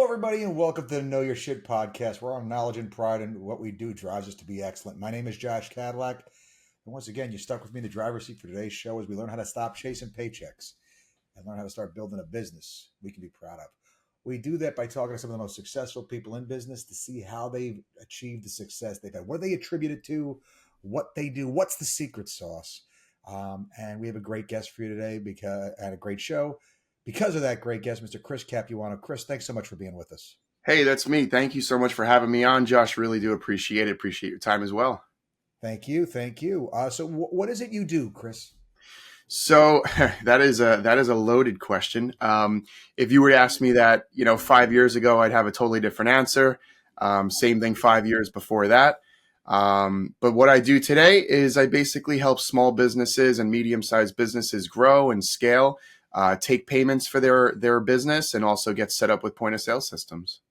Everybody, and welcome to the Know Your Shit podcast. Where our knowledge and pride in what we do drives us to be excellent. My name is Josh Cadillac, and once again, you're stuck with me in the driver's seat for today's show as we learn how to stop chasing paychecks and learn how to start building a business we can be proud of. We do that by talking to some of the most successful people in business to see how they've achieved the success they've had, what they attribute it to, what they do, what's the secret sauce. And we have a great guest for you today and a great show. Because of that great guest, Mr. Chris Capuano. Chris, thanks so much for being with us. Hey, that's me. Thank you so much for having me on, Josh. Really do appreciate it. Appreciate your time as well. Thank you. Thank you. So what is it you do, Chris? So that is a loaded question. If you were to ask me that, 5 years ago, I'd have a totally different answer. Same thing 5 years before that. But what I do today is I basically help small businesses and medium-sized businesses grow and scale, take payments for their business, and also get set up with point-of-sale systems.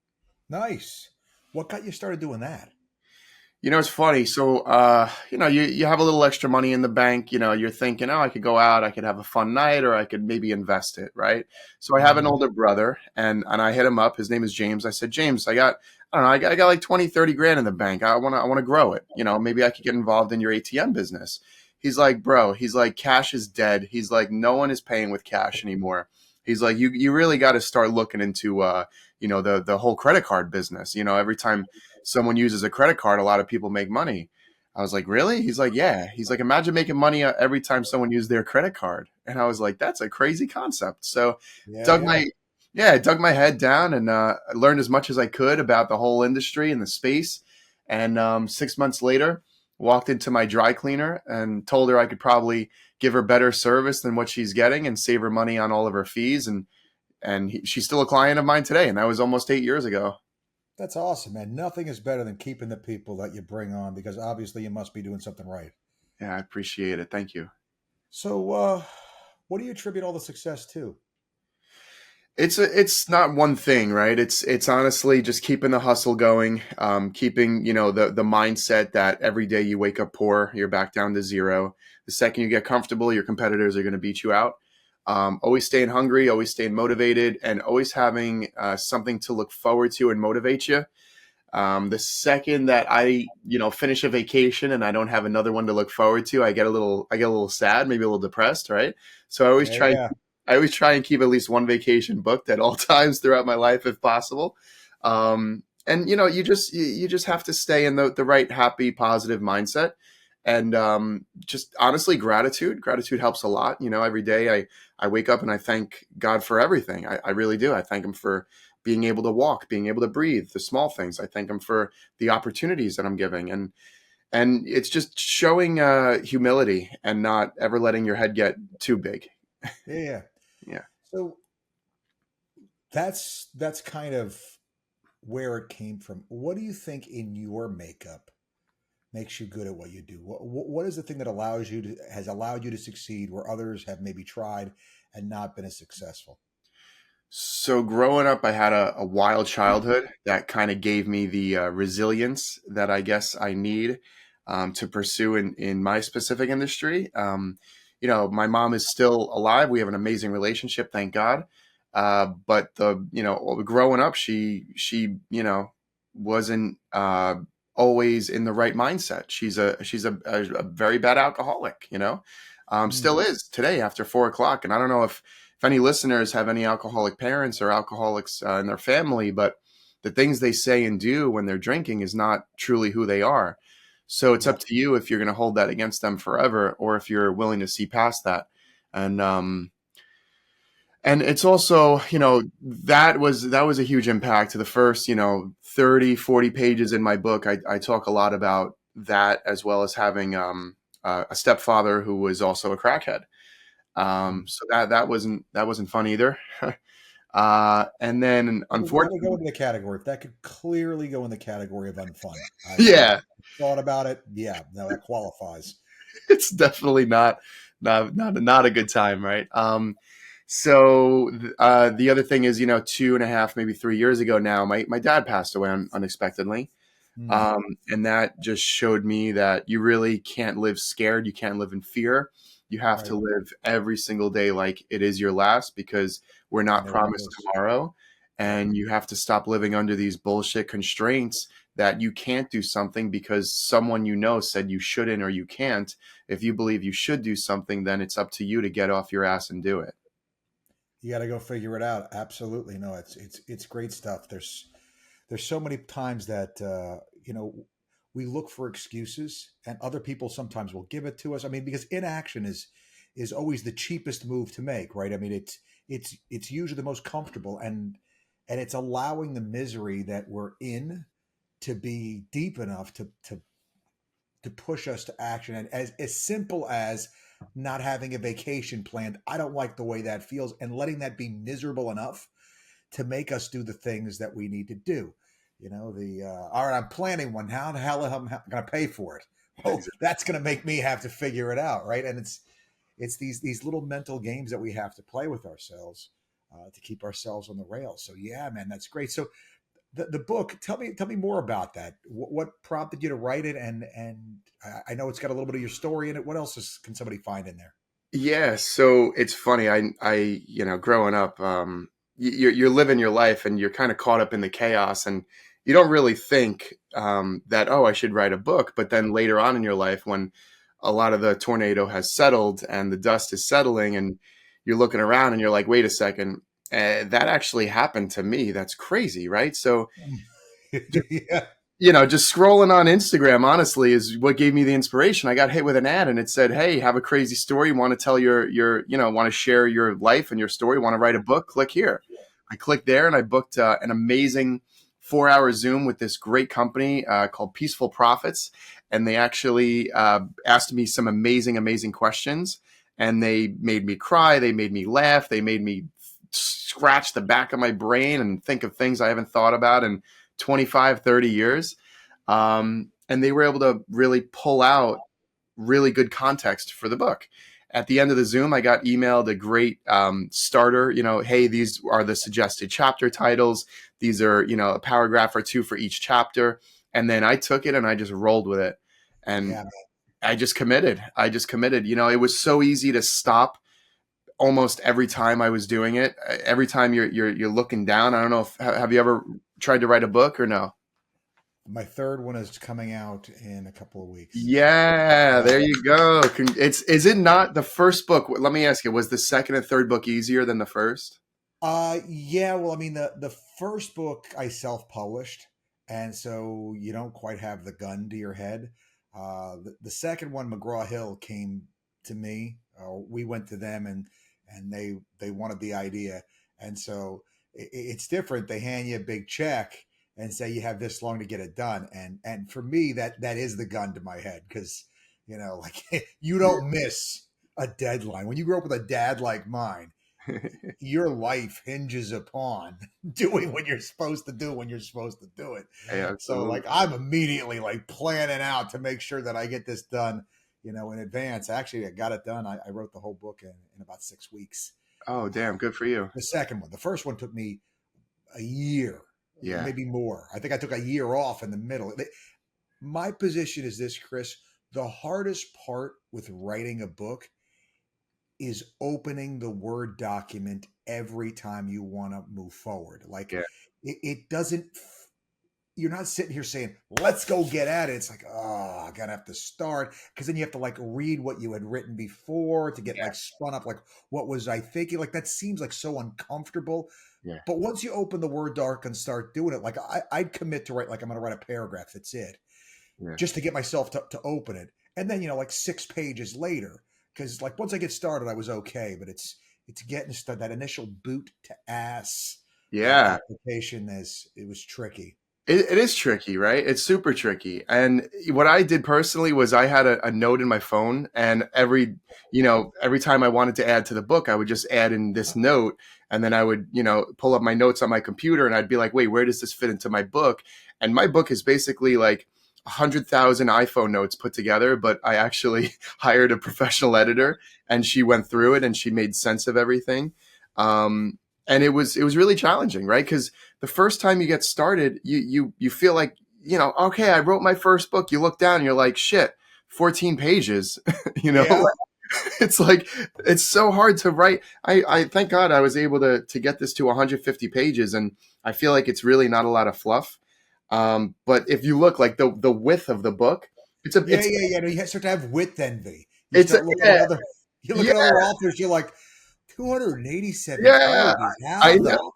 Nice. What got you started doing that? It's funny. So, you have a little extra money in the bank. You're thinking, oh, I could go out, I could have a fun night, or I could maybe invest it, right? So I have an older brother, and I hit him up. His name is James. I said, James, I got like 20, 30 grand in the bank. I want to grow it. Maybe I could get involved in your ATM business. He's like, bro, cash is dead. He's like, no one is paying with cash anymore. He's like, you really got to start looking into, the whole credit card business. Every time someone uses a credit card, a lot of people make money. I was like, really? He's like, yeah. He's like, imagine making money every time someone used their credit card. And I was like, that's a crazy concept. So dug my head down and learned as much as I could about the whole industry and the space. And 6 months later, walked into my dry cleaner and told her I could probably give her better service than what she's getting and save her money on all of her fees. She's still a client of mine today. And that was almost 8 years ago. That's awesome, man. Nothing is better than keeping the people that you bring on because obviously you must be doing something right. Yeah, I appreciate it. Thank you. So what do you attribute all the success to? It's not one thing, right? It's honestly just keeping the hustle going, keeping, the mindset that every day you wake up poor, you're back down to zero. The second you get comfortable, your competitors are going to beat you out. Always staying hungry, always staying motivated, and always having something to look forward to and motivate you. The second that I, finish a vacation and I don't have another one to look forward to, I get a little sad, maybe a little depressed, right? So I always try and keep at least one vacation booked at all times throughout my life, if possible. And you just have to stay in the right, happy, positive mindset. And just honestly, gratitude helps a lot. Every day I wake up and I thank God for everything. I really do. I thank him for being able to walk, being able to breathe, the small things. I thank him for the opportunities that I'm giving. And it's just showing humility and not ever letting your head get too big. Yeah. Yeah. So that's kind of where it came from. What do you think in your makeup makes you good at what you do? What is the thing that has allowed you to succeed where others have maybe tried and not been as successful? So growing up, I had a wild childhood that kind of gave me the resilience that I guess I need to pursue in my specific industry. My mom is still alive. We have an amazing relationship, thank God. But growing up, she wasn't always in the right mindset. She's a very bad alcoholic, still is today after 4 o'clock. And I don't know if any listeners have any alcoholic parents or alcoholics in their family, but the things they say and do when they're drinking is not truly who they are. So it's up to you if you're going to hold that against them forever, or if you're willing to see past that. And it's also, that was a huge impact to the first, 30, 40 pages in my book. I talk a lot about that, as well as having a stepfather who was also a crackhead. So that wasn't fun either. And then unfortunately, go into the category. If that could clearly go in the category of unfun. Yeah. Thought about it. Yeah, no, that qualifies. It's definitely not a good time, right? So the other thing is, 2.5, maybe 3 years ago now, my dad passed away unexpectedly. And that just showed me that you really can't live scared. You can't live in fear. You have to live every single day like it is your last, because we're not promised tomorrow. Yep. and you have to stop living under these bullshit constraints that you can't do something because someone you know said you shouldn't or you can't. If you believe you should do something, then it's up to you to get off your ass and do it. You got to go figure it out. Absolutely. No, it's great stuff. There's so many times that we look for excuses, and other people sometimes will give it to us. I mean, because inaction is always the cheapest move to make, right? I mean, it's usually the most comfortable, and it's allowing the misery that we're in to be deep enough to push us to action. And as simple as not having a vacation planned, I don't like the way that feels, and letting that be miserable enough to make us do the things that we need to do. All right, I'm planning one. How the hell am I going to pay for it? Well, that's going to make me have to figure it out, right? And it's these little mental games that we have to play with ourselves to keep ourselves on the rails. So yeah, man, that's great. So the book, tell me more about that. What prompted you to write it? And I know it's got a little bit of your story in it. What else can somebody find in there? Yeah, so it's funny. Growing up, you're living your life and you're kind of caught up in the chaos, and you don't really think that, oh, I should write a book. But then later on in your life, when a lot of the tornado has settled and the dust is settling, and you're looking around and you're like, wait a second, that actually happened to me. That's crazy, right? So Yeah. just scrolling on Instagram, honestly, is what gave me the inspiration. I got hit with an ad and it said, hey, have a crazy story. Want to tell want to share your life and your story. Want to write a book? Click here. I clicked there and I booked an amazing 4-hour Zoom with this great company called Peaceful Profits. And they actually asked me some amazing, amazing questions. And they made me cry. They made me laugh. They made me scratch the back of my brain and think of things I haven't thought about in 25, 30 years. And they were able to really pull out really good context for the book. At the end of the Zoom, I got emailed a great starter, hey, these are the suggested chapter titles. These are, a paragraph or two for each chapter. And then I took it and I just rolled with it. And Yeah. I just committed. It was so easy to stop almost every time I was doing it. Every time you're looking down. I don't know if have you ever tried to write a book or no? My third one is coming out in a couple of weeks. Yeah, there you go. Is it not the first book? Let me ask you, was the second and third book easier than the first? Yeah, well, I mean, the first book I self-published, and so you don't quite have the gun to your head. The second one, McGraw-Hill, came to me. We went to them, and they wanted the idea, and so it's different. They hand you a big check and say you have this long to get it done, and for me, that is the gun to my head, because like you don't miss a deadline when you grow up with a dad like mine. Your life hinges upon doing what you're supposed to do when you're supposed to do it. Yeah, So absolutely. like I'm immediately like planning out to make sure that I get this done, in advance. Actually, I got it done. I wrote the whole book in about 6 weeks. Oh, damn, good for you. The second one, the first one took me a year, Yeah, maybe more. I think I took a year off in the middle. My position is this, Chris. The hardest part with writing a book is opening the Word document every time you want to move forward. Like yeah, it doesn't, you're not sitting here saying, let's go get at it. It's like, oh, I gotta have to start. Cause then you have to like read what you had written before to get yeah, like spun up. Like, what was I thinking? Like, that seems like so uncomfortable. yeah, But once you open the Word doc and start doing it, like I'd commit to write, like I'm going to write a paragraph. That's it, yeah. just to get myself to open it. And then, like 6 pages later, because like once I get started, I was okay. But it's getting started. That initial boot to ass Yeah. application it was tricky. It is tricky, right? It's super tricky. And what I did personally was I had a note in my phone, and every time I wanted to add to the book, I would just add in this note, and then I would, pull up my notes on my computer, and I'd be like, wait, where does this fit into my book? And my book is basically like 100,000 iPhone notes put together, but I actually hired a professional editor, and she went through it and she made sense of everything. Um, and it was really challenging, right? Because the first time you get started, you feel like, okay, I wrote my first book. You look down and you're like, shit, 14 pages, you know? Yeah. It's like, it's so hard to write. I thank God I was able to get this to 150 pages, and I feel like it's really not a lot of fluff. But if you look like the width of the book, Yeah, yeah, yeah. No, you start to have width envy. You it's a, start looking at yeah, other, you look yeah, at other authors. You're like, 287 yeah. pages. How I the know.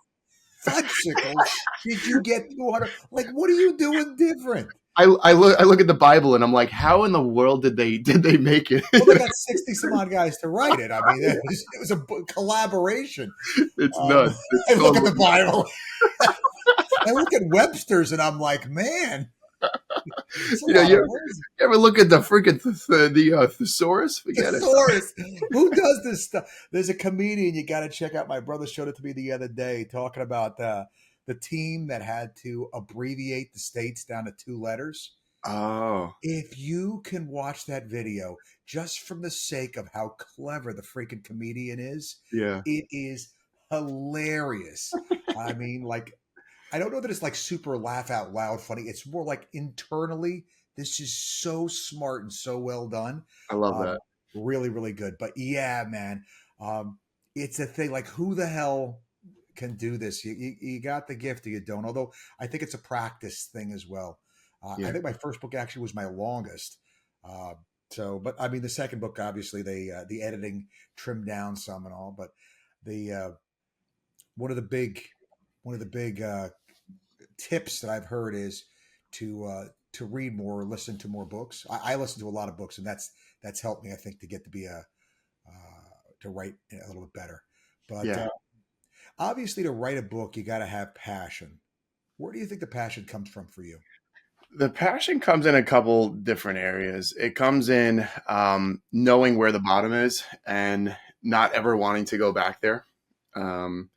fudgesicles did you get 200? Like, what are you doing different? I look at the Bible and I'm like, how in the world did they make it? Well, they got 60 some odd guys to write it. I mean, it was a collaboration. It's Um, nuts. It's I look at totally the Bible. I look at Webster's and I'm like, man, it's a you know, lot of words. you ever look at the freaking thesaurus? Forget it. Thesaurus. Who does this stuff? There's a comedian you got to check out. My brother showed it to me the other day, talking about the team that had to abbreviate the states down to 2 letters. Oh, If you can watch that video just from the sake of how clever the freaking comedian is, yeah. it is hilarious. I mean, like, I don't know that it's like super laugh out loud funny. It's more like internally, this is so smart and so well done. I love that. Um, really, really good. But yeah, man, um, it's a thing. Like, who the hell can do this? You got the gift or you don't. Although I think it's a practice thing as well. I Yeah. think my first book actually was my longest. Uh, but I mean, the second book, obviously, the editing trimmed down some and all. But the one of the big one of the big tips that I've heard is to read more or listen to more books. I listen to a lot of books, and that's helped me, I think, to get to be to write a little bit better. But Yeah. obviously, to write a book, you got to have passion. Where do you think the passion comes from for you? The passion comes in a couple different areas. It comes in knowing where the bottom is and not ever wanting to go back there. Um,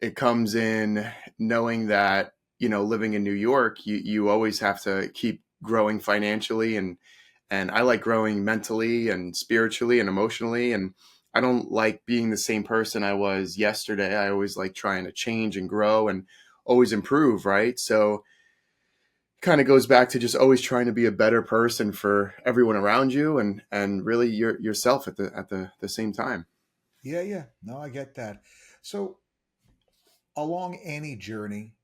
it comes in knowing that, living in New York, you always have to keep growing financially, and I like growing mentally and spiritually and emotionally, and I don't like being the same person I was yesterday. I always like trying to change and grow and always improve, right? So kind of goes back to just always trying to be a better person for everyone around you, and really yourself at the same time. Yeah, yeah. No, I get that. So along any journey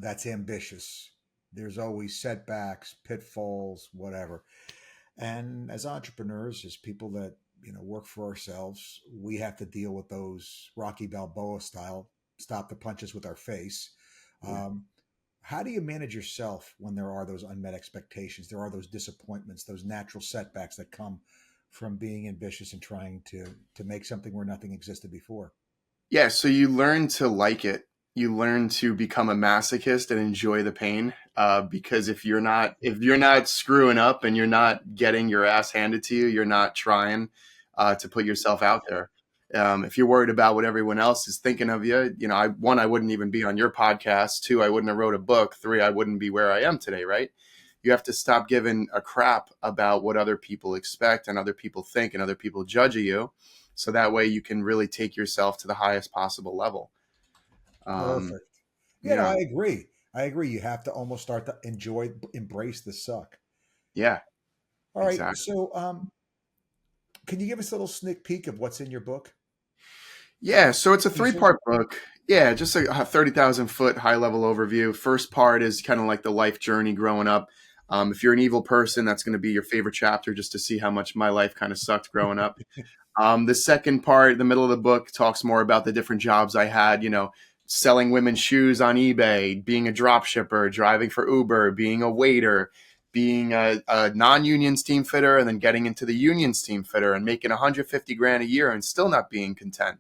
that's ambitious, there's always setbacks, pitfalls, whatever. And as entrepreneurs, as people that work for ourselves, we have to deal with those Rocky Balboa style, stop the punches with our face. Yeah. How do you manage yourself when there are those unmet expectations? There are those disappointments, those natural setbacks that come from being ambitious and trying to make something where nothing existed before. Yeah, so you learn to like it. You learn to become a masochist and enjoy the pain. Because if you're not screwing up and you're not getting your ass handed to you, you're not trying to put yourself out there. If you're worried about what everyone else is thinking of you, I wouldn't even be on your podcast. Two, I wouldn't have wrote a book. Three, I wouldn't be where I am today, right? You have to stop giving a crap about what other people expect and other people think and other people judge of you. So that way you can really take yourself to the highest possible level. Um, Perfect. Yeah, no, yeah, I agree. I agree. You have to almost start to embrace the suck. yeah, All right. exactly. So, can you give us a little sneak peek of what's in your book? Yeah, so it's a Teaser? 3-part book. Yeah, just a 30,000 foot high level overview. First part is kind of like the life journey growing up. If you're an evil person, that's going to be your favorite chapter, just to see how much my life kind of sucked growing up. The second part, the middle of the book, talks more about the different jobs I had, selling women's shoes on eBay, being a drop shipper, driving for Uber, being a waiter, being a non-union steam fitter, and then getting into the union steam fitter and making 150 grand a year and still not being content.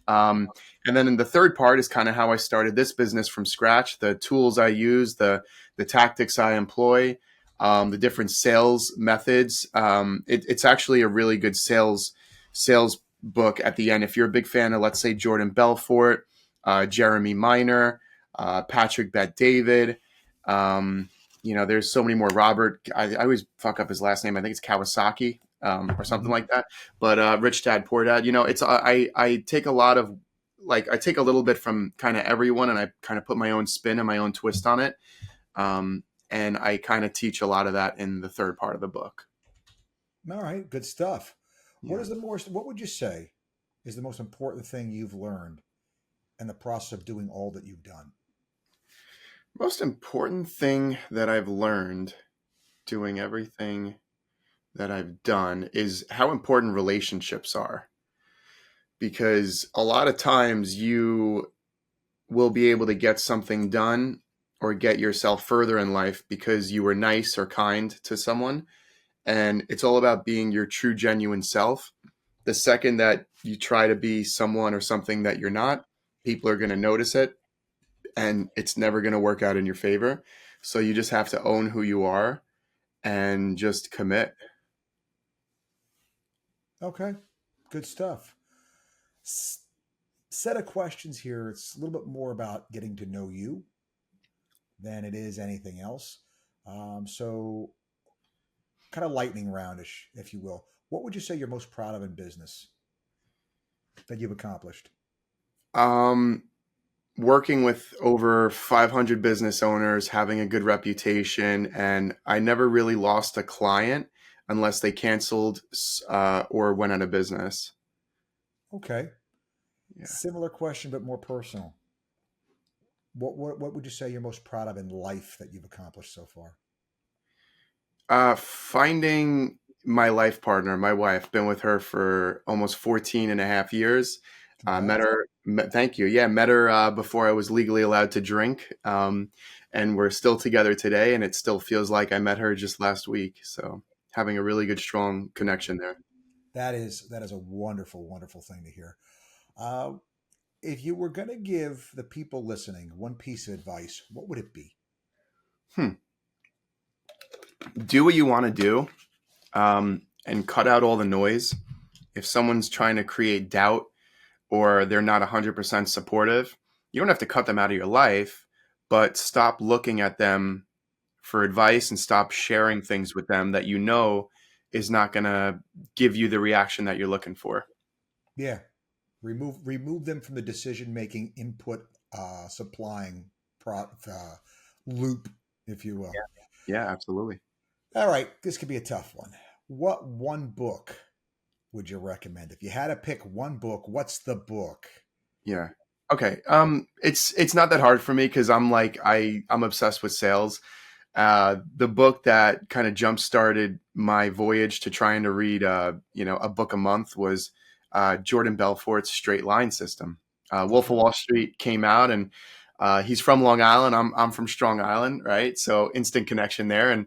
And then in the third part is kind of how I started this business from scratch, the tools I use, the tactics I employ, the different sales methods. It's actually a really good sales book at the end. If you're a big fan of, let's say, Jordan Belfort, Jeremy Minor, Patrick Bet David, there's so many more. Robert, I always fuck up his last name. I think it's Kawasaki, or something Mhm. like that. But Rich Dad Poor Dad, it's I take a lot of, like, I take a little bit from kind of everyone, and I kind of put my own spin and my own twist on it. And I kind of teach a lot of that in the third part of the book. All right. Good stuff. Yeah. What would you say is the most important thing you've learned in the process of doing all that you've done? Most important thing that I've learned doing everything that I've done is how important relationships are. Because a lot of times you will be able to get something done or get yourself further in life because you were nice or kind to someone. And it's all about being your true, genuine self. The second that you try to be someone or something that you're not, people are going to notice it and it's never going to work out in your favor. So you just have to own who you are and just commit. Okay, good stuff. S- Set of questions here. It's a little bit more about getting to know you than it is anything else. So, kind of lightning roundish, if you will. What would you say you're most proud of in business that you've accomplished? Um, Working with over 500 business owners, having a good reputation, and I never really lost a client unless they canceled or went out of business. Okay, Yeah. similar question, but more personal. What would you say you're most proud of in life that you've accomplished so far? Finding my life partner, my wife, been with her for almost 14 and a half years. Met Congrats. her, thank you. Yeah, met her before I was legally allowed to drink. And we're still together today, and it still feels like I met her just last week. So having a really good, strong connection there. That is a wonderful, wonderful thing to hear. Uh, if you were going to give the people listening one piece of advice, what would it be? Hmm. Do what you want to do, and cut out all the noise. If someone's trying to create doubt or they're not 100% supportive, you don't have to cut them out of your life, but stop looking at them for advice and stop sharing things with them that you know is not going to give you the reaction that you're looking for. Yeah, remove them from the decision making input supplying loop, if you will. Yeah, absolutely. All right, this could be a tough one. What one book would you recommend? If you had to pick one book, what's the book? Yeah. Okay. It's not that hard for me because I'm obsessed with sales. The book that kind of jump started my voyage to trying to read, a book a month was Jordan Belfort's Straight Line System. Wolf Okay. of Wall Street came out, and he's from Long Island. I'm from Strong Island, right? So instant connection there. And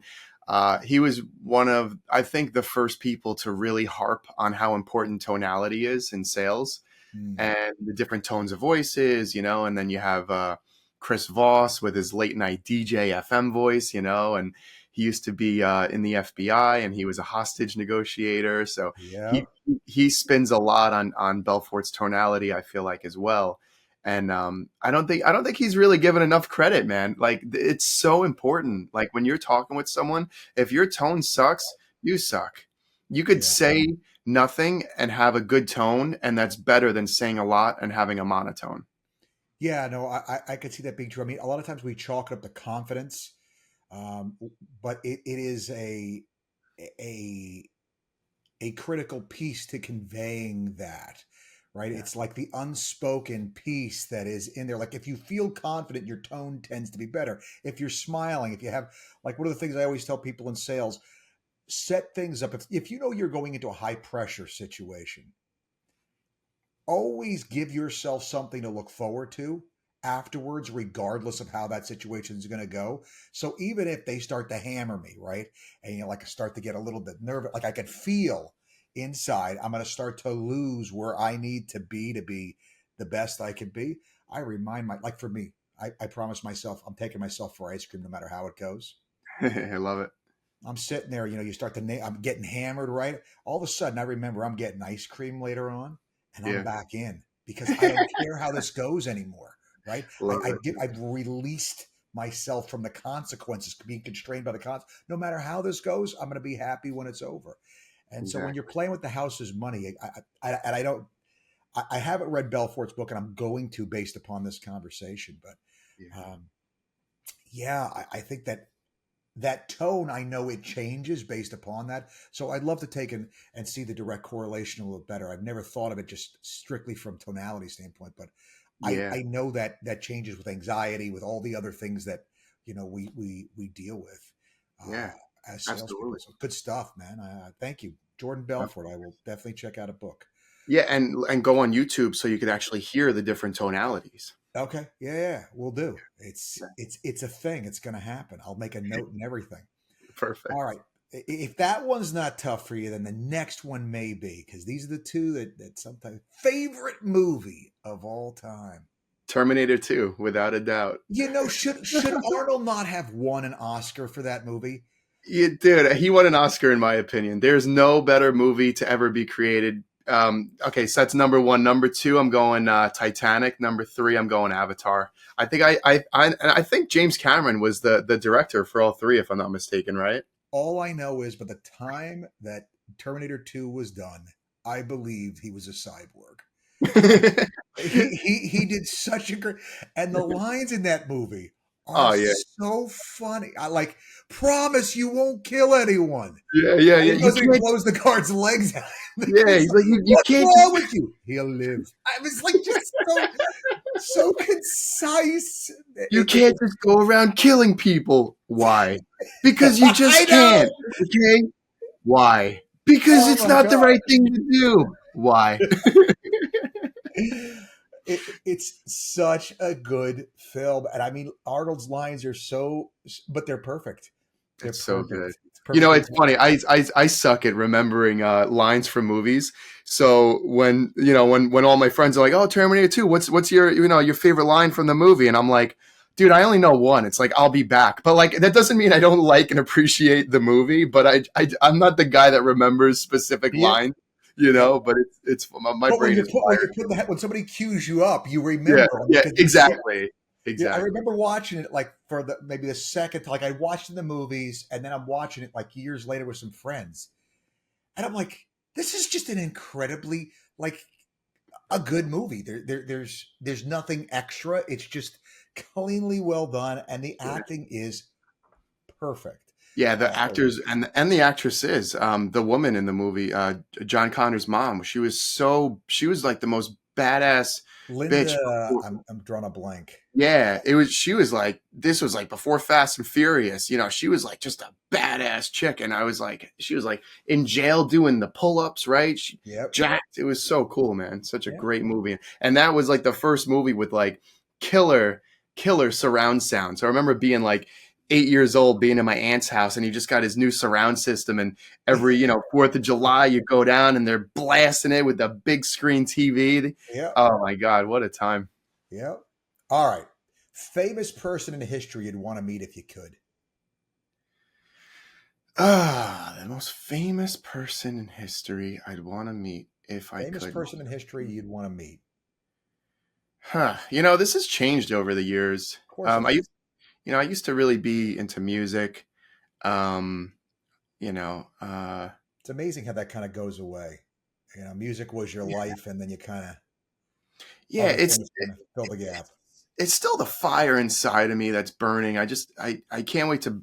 he was one of, I think, the first people to really harp on how important tonality is in sales Hmm. and the different tones of voices, and then you have Chris Voss with his late night DJ FM voice, and he used to be in the FBI and he was a hostage negotiator. So Yeah. he spins a lot on Belfort's tonality, I feel like, as well. And I don't think he's really given enough credit, man. Like it's so important. Like when you're talking with someone, if your tone sucks, you suck. You could Yeah. say nothing and have a good tone, and that's better than saying a lot and having a monotone. Yeah, no, I could see that being true. I mean, a lot of times we chalk it up to confidence, um, but it is a a critical piece to conveying that, right? Yeah. It's like the unspoken piece that is in there. Like if you feel confident, your tone tends to be better. If you're smiling, if you have, like, one of the things I always tell people in sales, set things up. If you know you're going into a high pressure situation, always give yourself something to look forward to afterwards, regardless of how that situation is going to go. So even if they start to hammer me, right, and like start to get a little bit nervous, like I can feel inside, I'm going to start to lose where I need to be the best I can be. I remind like for me, I promise myself I'm taking myself for ice cream no matter how it goes. I love it. I'm sitting there, you start to, I'm getting hammered, right? All of a sudden, I remember I'm getting ice cream later on, and I'm Yeah. back in because I don't care how this goes anymore, right? Love it. I've released myself from the consequences, being constrained by the consequences. No matter how this goes, I'm going to be happy when it's over. And so when you're Exactly. playing with the house's money, and I don't, I haven't read Belfort's book, and I'm going to based upon this conversation, but Yeah. um, yeah, I think that that tone, I know it changes based upon that. So I'd love to take and see the direct correlation a little better. I've never thought of it just strictly from tonality standpoint, but Yeah. I know that that changes with anxiety, with all the other things that we deal with Yeah. as salespeople. Absolutely. So good stuff, man. Thank you, Jordan Belfort. I will definitely check out a book. Yeah, and go on YouTube so you could actually hear the different tonalities. Okay, yeah, we'll do. It's a thing. It's going to happen. I'll make a note and everything. Perfect. All right. If that one's not tough for you, then the next one may be, because these are the two that sometimes favorite movie of all time. Terminator 2, without a doubt. Should Arnold not have won an Oscar for that movie? Yeah, dude, he won an Oscar in my opinion. There's no better movie to ever be created. Okay, so that's number one. Number two, I'm going Titanic. Number three, I'm going Avatar. I think I think James Cameron was the director for all three, if I'm not mistaken, right? All I know is by the time that Terminator 2 was done, I believe he was a cyborg. He did such a great, and the lines in that movie are Oh yeah, so funny. I like, promise you won't kill anyone. yeah. He You goes and can't. blows the guard's legs out. Yeah, He's he's like, like you what's can't wrong just with you? He'll live. I was like, just so concise. you can't just go around killing people. Why? Because you I just can't. know. Okay? Why? Because Oh it's my not the god. right thing to do. Why? It's such a good film, and I mean Arnold's lines are so, but they're perfect. They're It's so good. perfect. It's perfectly It's done. funny. I suck at remembering lines from movies. So when all my friends are like, "Oh, Terminator 2, what's your your favorite line from the movie?" and I'm like, "Dude, I only know one. It's like I'll be back." But like that doesn't mean I don't like and appreciate the movie. But I'm not the guy that remembers specific Yep. lines. Yep. But it's my But brain is wired. when somebody cues you up, you Yeah, remember them yeah, because you see. exactly, Yeah, I exactly. remember watching it like for maybe the second. Like I watched it in the movies, and then I'm watching it like years later with some friends, and I'm like, this is just an incredibly like a good movie. There's nothing extra. It's just cleanly well done, and the Yeah. acting is perfect. Yeah, the Uh, actors and the actress is the woman in the movie, John Connor's mom. She was like the most badass bitch. Linda, I'm drawing a blank. Yeah, she was like, this was like before Fast and Furious. She was like just a badass chick, and she was like in jail doing the pull ups, right? She Yep. jacked. It was so cool, man. Such a Yeah. great movie, and that was like the first movie with like killer killer surround sound. So I remember being like 8 years old, being in my aunt's house, and he just got his new surround system, and every 4th of July you go down and they're blasting it with the big screen TV. Yep. Oh my god, what a time! Yep. All right. Famous person in history you'd want to meet if you could. The most famous person in history I'd want to meet if I Famous could. person in history you'd want to meet. Huh. This has changed over the years. Of course it has. I used to really be into music. Um, you know, uh, It's amazing how that kind of goes away. Music was your yeah, life, and then you kind of yeah, other things kind of fill the gap. it's still the fire inside of me that's burning. I can't wait to,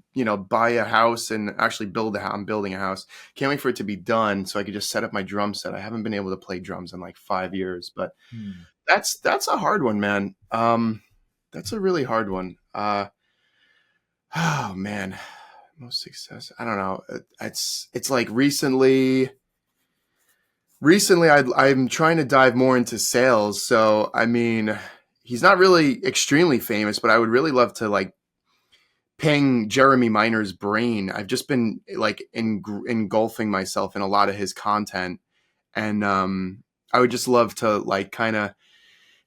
buy a house and actually build a house. I'm building a house. Can't wait for it to be done so I could just set up my drum set. I haven't been able to play drums in like 5 years, but Hmm. that's a hard one, man. That's a really hard one. Oh man, most success. I don't know. It's like recently I'm trying to dive more into sales. So I mean, he's not really extremely famous, but I would really love to like ping Jeremy Miner's brain. I've just been like engulfing myself in a lot of his content, and I would just love to like kind of.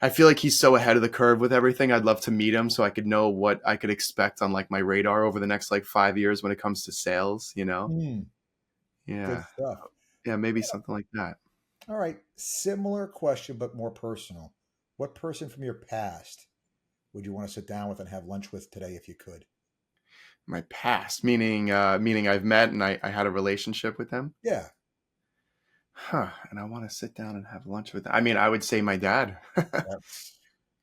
I feel like he's so ahead of the curve with everything. I'd love to meet him so I could know what I could expect on like my radar over the next like 5 years when it comes to sales. Hmm. Good Yeah, stuff. yeah, maybe something like that. All right. Similar question, but more personal. What person from your past would you want to sit down with and have lunch with today if you could? My past, meaning I've met and I had a relationship with them. Yeah. Huh. And I want to sit down and have lunch with them. I mean, I would say my dad.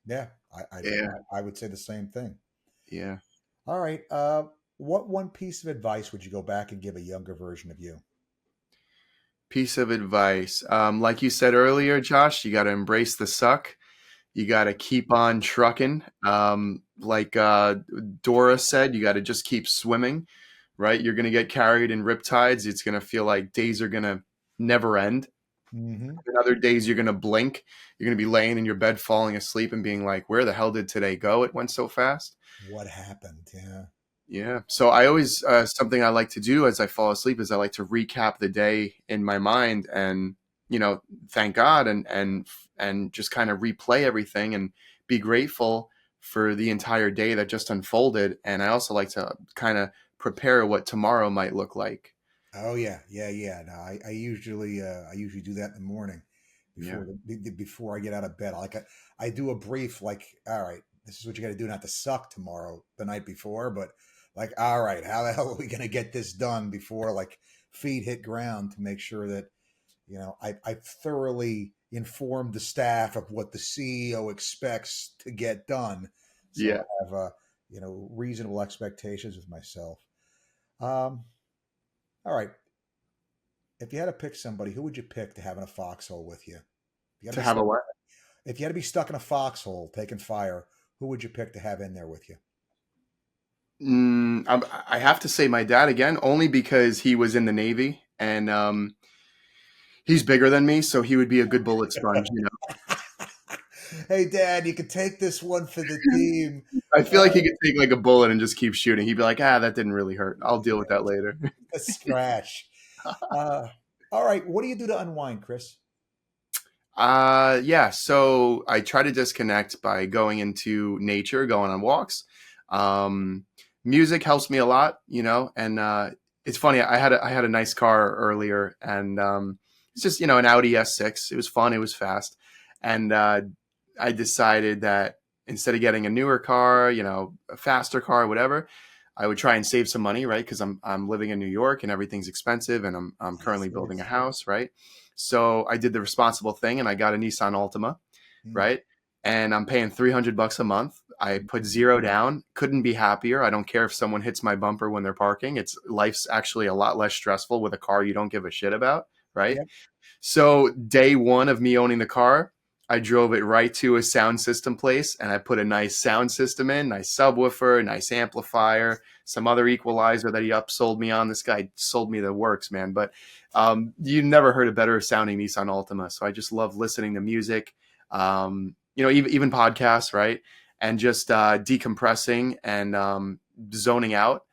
Yeah. I Yeah. I would say the same thing. Yeah. All right. What one piece of advice would you go back and give a younger version of you? Piece of advice. Like you said earlier, Josh, you got to embrace the suck. You got to keep on trucking. Like Dora said, you got to just keep swimming, right? You're going to get carried in riptides. It's going to feel like days are going to never end. Mm-hmm. And other days you're going to blink. You're going to be laying in your bed, falling asleep and being like, where the hell did today go? It went so fast. What happened? Yeah. Yeah. So I always, something I like to do as I fall asleep is I like to recap the day in my mind and, thank God and just kind of replay everything and be grateful for the entire day that just unfolded. And I also like to kind of prepare what tomorrow might look like. Oh yeah, yeah, yeah. No, I usually do that in the morning Yeah. before I get out of bed. I do a brief like, all right, this is what you got to do not to suck tomorrow the night before, but like, all right, how the hell are we going to get this done before like feet hit ground to make sure that I've thoroughly informed the staff of what the CEO expects to get done, so Yeah. I have reasonable expectations with myself. Um, all right. If you had to pick somebody, who would you pick to have in a foxhole with you? If you had to To be have a stuck, what? if you had to be stuck in a foxhole taking fire, who would you pick to have in there with you? I have to say my dad again, only because he was in the Navy and he's bigger than me, so he would be a good bullet sponge. Hey, Dad, you can take this one for the team. I feel like he could take like a bullet and just keep shooting. He'd be like, that didn't really hurt. I'll deal with that later. A scratch. Uh, all right. What do you do to unwind, Chris? Yeah. So I try to disconnect by going into nature, going on walks. Um, Music helps me a lot, and it's funny. I had a nice car earlier, and it's just an Audi S6. It was fun. It was fast, and I decided that instead of getting a newer car, a faster car, whatever, I would try and save some money, right? Because I'm living in New York and everything's expensive, and I'm Yes, currently it building a is. house, right? So I did the responsible thing and I got a Nissan Altima, Mm. right? And I'm paying $300 a month. I put zero down. Couldn't be happier. I don't care if someone hits my bumper when they're parking. It's life's actually a lot less stressful with a car you don't give a shit about, right? Yep. So day one of me owning the car, I drove it right to a sound system place and I put a nice sound system in, nice subwoofer, nice amplifier, some other equalizer that he upsold me on. This guy sold me the works, man. But you never heard a better sounding Nissan Altima. So I just love listening to music, even podcasts, right? And just decompressing and zoning out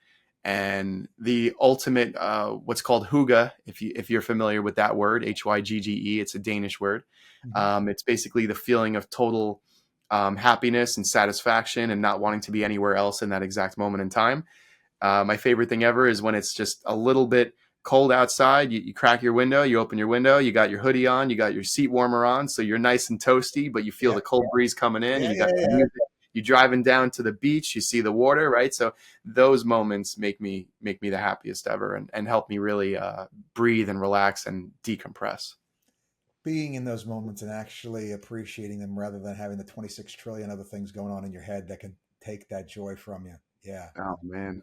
and the ultimate what's called hygge, if you're familiar with that word, hygge, it's a Danish word. Mhm. It's basically the feeling of total happiness and satisfaction and not wanting to be anywhere else in that exact moment in time. My favorite thing ever is when it's just a little bit cold outside. You crack your window, you open your window, you got your hoodie on, you got your seat warmer on, so you're nice and toasty, but you feel Yeah. the cold breeze coming in, Yeah. and you got Yeah. the Yeah. music. You driving down to the beach, you see the water, right? So those moments make me the happiest ever, and help me really breathe and relax and decompress. Being in those moments and actually appreciating them rather than having the 26 trillion other things going on in your head that can take that joy from you. Yeah. Oh man,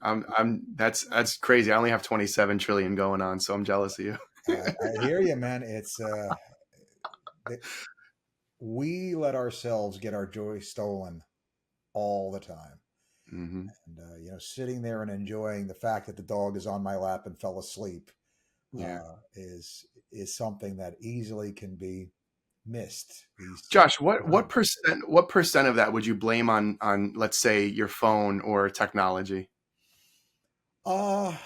that's crazy. I only have 27 trillion going on, so I'm jealous of you. I hear you, man. Th- we let ourselves get our joy stolen all the time. Hmm. And, sitting there and enjoying the fact that the dog is on my lap and fell asleep Yeah. is something that easily can be missed. These Josh, what percent of that would you blame on let's say your phone or technology? uh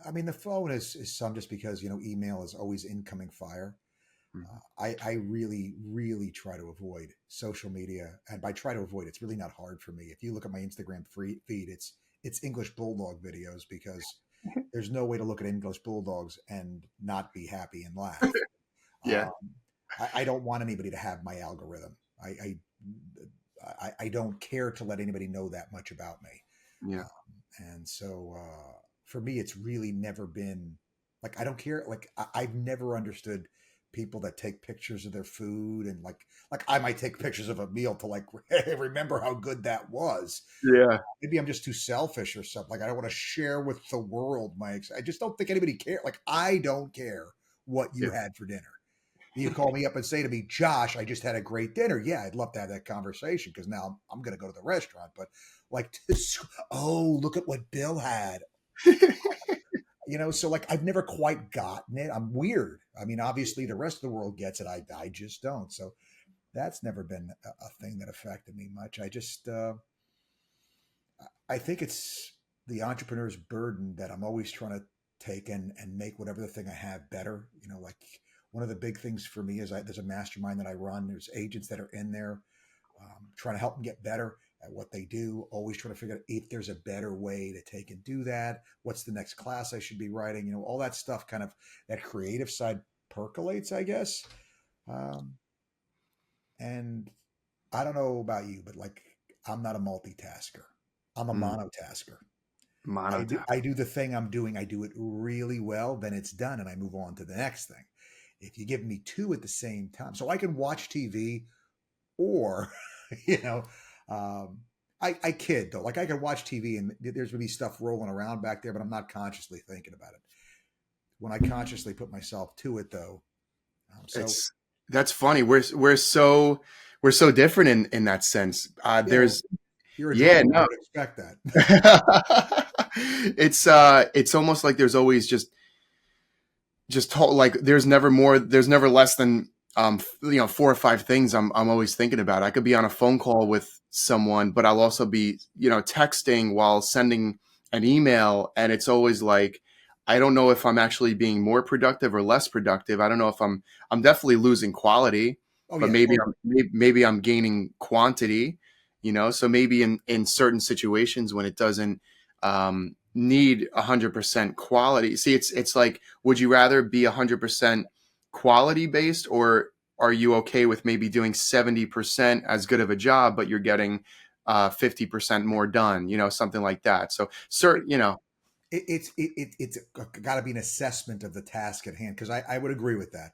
I mean, the phone is some just because email is always incoming fire. Mhm. I really really try to avoid social media, and by try to avoid, it's really not hard for me. If you look at my Instagram feed, it's English bulldog videos because there's no way to look at English bulldogs and not be happy and laugh. Yeah, Um, I don't want anybody to have my algorithm. I don't care to let anybody know that much about me. yeah, And so for me, it's really never been like I don't care. Like I've never understood people that take pictures of their food, and like I might take pictures of a meal to like remember how good that was. Yeah. Maybe I'm just too selfish or something. Like I don't want to share with the world I just don't think anybody care. Like I don't care what you Yeah. had for dinner. You call me up and say to me, Josh, I just had a great dinner. Yeah, I'd love to have that conversation because now I'm going to go to the restaurant. But like, oh, look at what Bill had. So like I've never quite gotten it. I'm weird. I mean, obviously the rest of the world gets it. I just don't. So that's never been a thing that affected me much. I think it's the entrepreneur's burden that I'm always trying to take and make whatever the thing I have better. Like one of the big things for me is there's a mastermind that I run. There's agents that are in there trying to help them get better at what they do. Always trying to figure out if there's a better way to take and do that. What's the next class I should be writing? All that stuff, kind of that creative side percolates, I guess. And I don't know about you, but like I'm not a multitasker. I'm a Mm, monotasker. I do monotone. I do the thing I'm doing. I do it really well. Then it's done, and I move on to the next thing. If you give me two at the same time, so I can watch TV, or you know, um, I kid though. Like I can watch TV, and there's gonna be stuff rolling around back there, but I'm not consciously thinking about it. When I consciously put myself to it, though, so It's that's funny. We're so different in that sense. yeah, well, There's you're a yeah, drummer. I no. would expect that. It's almost like there's always like there's never less than 4 or 5 things I'm always thinking about. I could be on a phone call with someone, but I'll also be texting while sending an email, and it's always like I don't know if I'm actually being more productive or less productive. I don't know if I'm definitely losing quality, Oh but yeah, maybe totally. maybe I'm gaining quantity. So maybe in certain situations when it doesn't need 100% quality. See, it's like, would you rather be 100% quality based, or are you okay with maybe doing 70% as good of a job, but you're getting 50% more done, something like that. So certain, It's got to be an assessment of the task at hand because I would agree with that.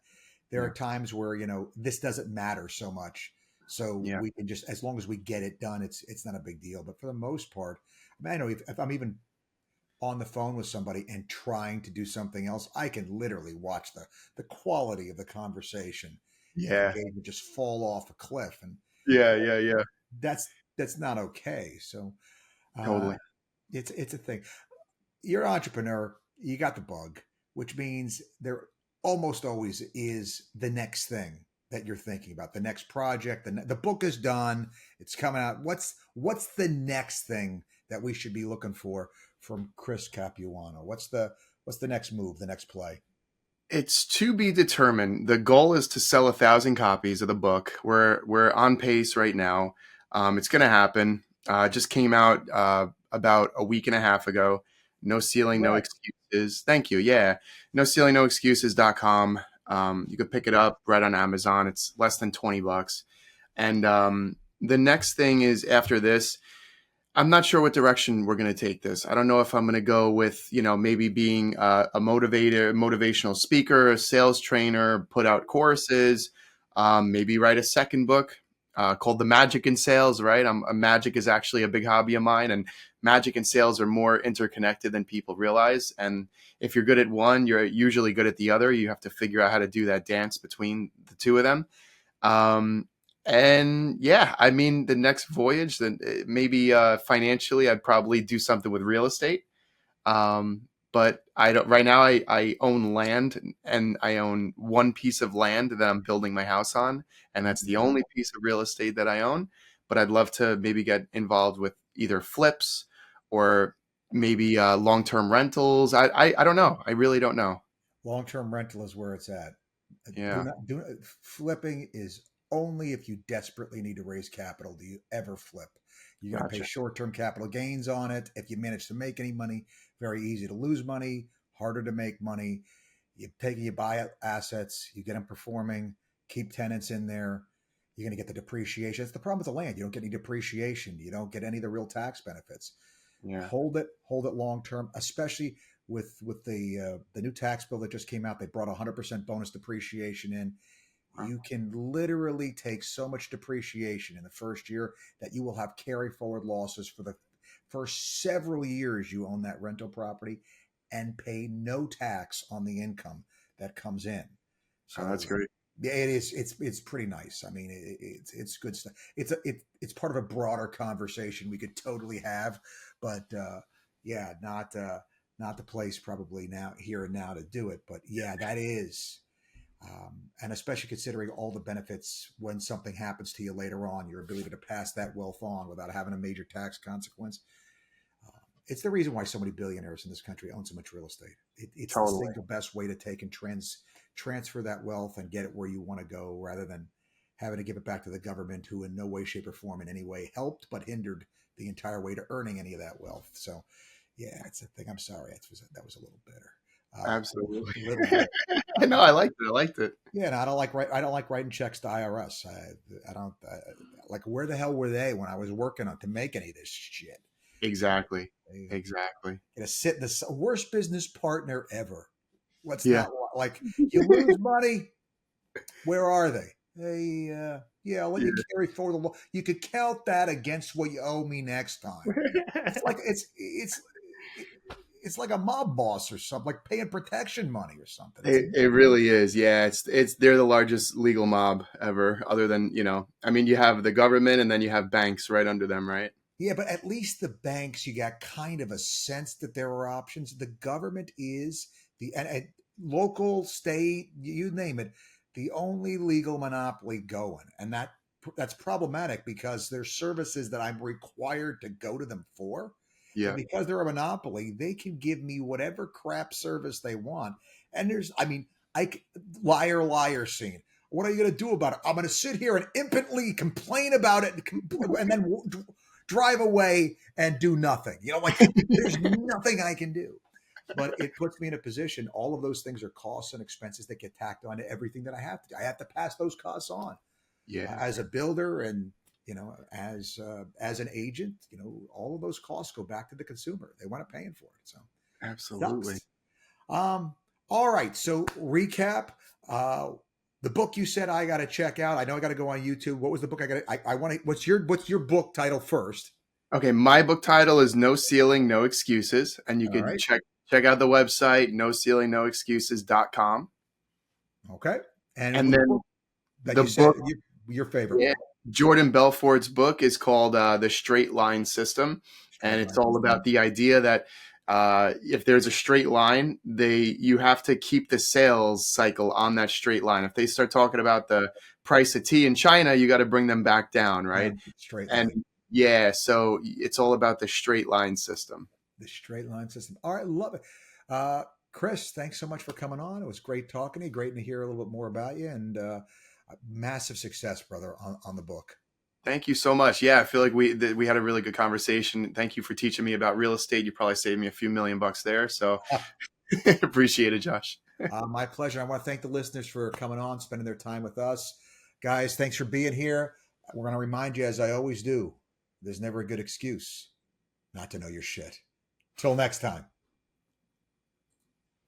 There are yeah, times where this doesn't matter so much, so yeah, we can just, as long as we get it done, it's not a big deal. But for the most part, I mean, I know if I'm even on the phone with somebody and trying to do something else, I can literally watch the quality of the conversation and yeah, engagement just fall off a cliff, and yeah, yeah, yeah, that's not okay. So uh, totally. it's a thing. You're an entrepreneur, you got the bug, which means there almost always is the next thing that you're thinking about, the next project. The book is done, it's coming out. What's the next thing that we should be looking for from Chris Capuano? What's the next move, the next play? It's to be determined. The goal is to sell 1,000 copies of the book. We're on pace right now. It's going to happen. It just came out about a week and a half ago. No ceiling, no Congrats. excuses. Thank you. Yeah, no ceiling, no excuses.com. You could pick it up right on Amazon. It's less than $20. And the next thing is after this. I'm not sure what direction we're going to take this. I don't know if I'm going to go with, maybe being a motivator, motivational speaker, a sales trainer, put out courses, maybe write a second book called The Magic in Sales, right? Magic is actually a big hobby of mine, and magic and sales are more interconnected than people realize. And if you're good at one, you're usually good at the other. You have to figure out how to do that dance between the two of them. And yeah, I mean, the next voyage, then maybe financially, I'd probably do something with real estate. But I don't, right now I own land, and I own one piece of land that I'm building my house on. And that's the Mhm. only piece of real estate that I own. But I'd love to maybe get involved with either flips or maybe long-term rentals. I don't know. I really don't know. Long-term rental is where it's at. Do Yeah. not do Flipping is only if you desperately need to raise capital do you ever flip. You're going to pay Gotcha. short-term capital gains on it. If you manage to make any money, very easy to lose money, harder to make money. You buy assets, you get them performing, keep tenants in there. You're going to get the depreciation. That's the problem with the land. You don't get any depreciation. You don't get any of the real tax benefits. Yeah. Hold it long term, especially with the new tax bill that just came out. They brought 100% bonus depreciation in. Wow. You can literally take so much depreciation in the first year that you will have carry forward losses for the first several years you own that rental property and pay no tax on the income that comes in. Oh, that's So great. yeah, it is. It's pretty nice. I mean, it's good stuff. It's part of a broader conversation we could totally have, but yeah, not the place probably now here and now to do it. But yeah, that is. And especially considering all the benefits when something happens to you later on, your ability to pass that wealth on without having a major tax consequence. It's the reason why so many billionaires in this country own so much real estate. It's the Totally. single best way to take and transfer that wealth and get it where you want to go, rather than having to give it back to the government, who in no way, shape, or form in any way helped but hindered the entire way to earning any of that wealth. So, yeah, it's a thing. I'm sorry, that was a little bitter, Absolutely. a little bit. I know. I liked it. I liked it. Yeah, and I don't like writing checks to IRS. I don't like, where the hell were they when I was working on to make any of this shit? Exactly. They Exactly. gonna sit in the worst business partner ever. Let's Yeah. not like, you lose money. Where are they? Hey, yeah, I'll let you carry forward the law. You could count that against what you owe me next time. It's like it's like a mob boss or something, like paying protection money or something. It's It really is. Yeah, it's they're the largest legal mob ever, other than, I mean, you have the government and then you have banks right under them, right? Yeah, but at least the banks, you got kind of a sense that there are options. The government is and local, state, you name it, the only legal monopoly going, and that's problematic because there's services that I'm required to go to them for, and Yeah. because they're a monopoly, they can give me whatever crap service they want. And I mean, liar, liar scene. What are you going to do about it? I'm going to sit here and impotently complain about it, and then drive away and do nothing. Like, there's nothing I can do. But it puts me in a position. All of those things are costs and expenses that get tacked on to everything that I have to do. I have to pass those costs on Yeah. as a builder, and as an agent. All of those costs go back to the consumer. They want to paying for it. So Absolutely. sucks. All right. So recap. The book you said I got to check out. I know I got to go on YouTube. What was the book I got? I want to. What's your book title first? Okay, my book title is No Ceiling, No Excuses, and you All could right. check out the website noceilingnoexcuses.com. Okay. And And which then book that the you said book, your favorite yeah, one? Jordan Belfort's book is called The Straight Line System, and Straight it's line all system. about the idea that if there's a straight line, you have to keep the sales cycle on that straight line. If they start talking about the price of tea in China, you got to bring them back down, right? Down straight And line. yeah, so it's all about the straight line system. The straight line system. All right, love it. Chris, thanks so much for coming on. It was great talking to you. Great to hear a little bit more about you, and massive success, brother, on the book. Thank you so much. Yeah, I feel like we had a really good conversation. Thank you for teaching me about real estate. You probably saved me a few $1,000,000 there. So appreciate it, Josh. My pleasure. I want to thank the listeners for coming on, spending their time with us. Guys, thanks for being here. We're going to remind you, as I always do, there's never a good excuse not to know your shit. Till next time.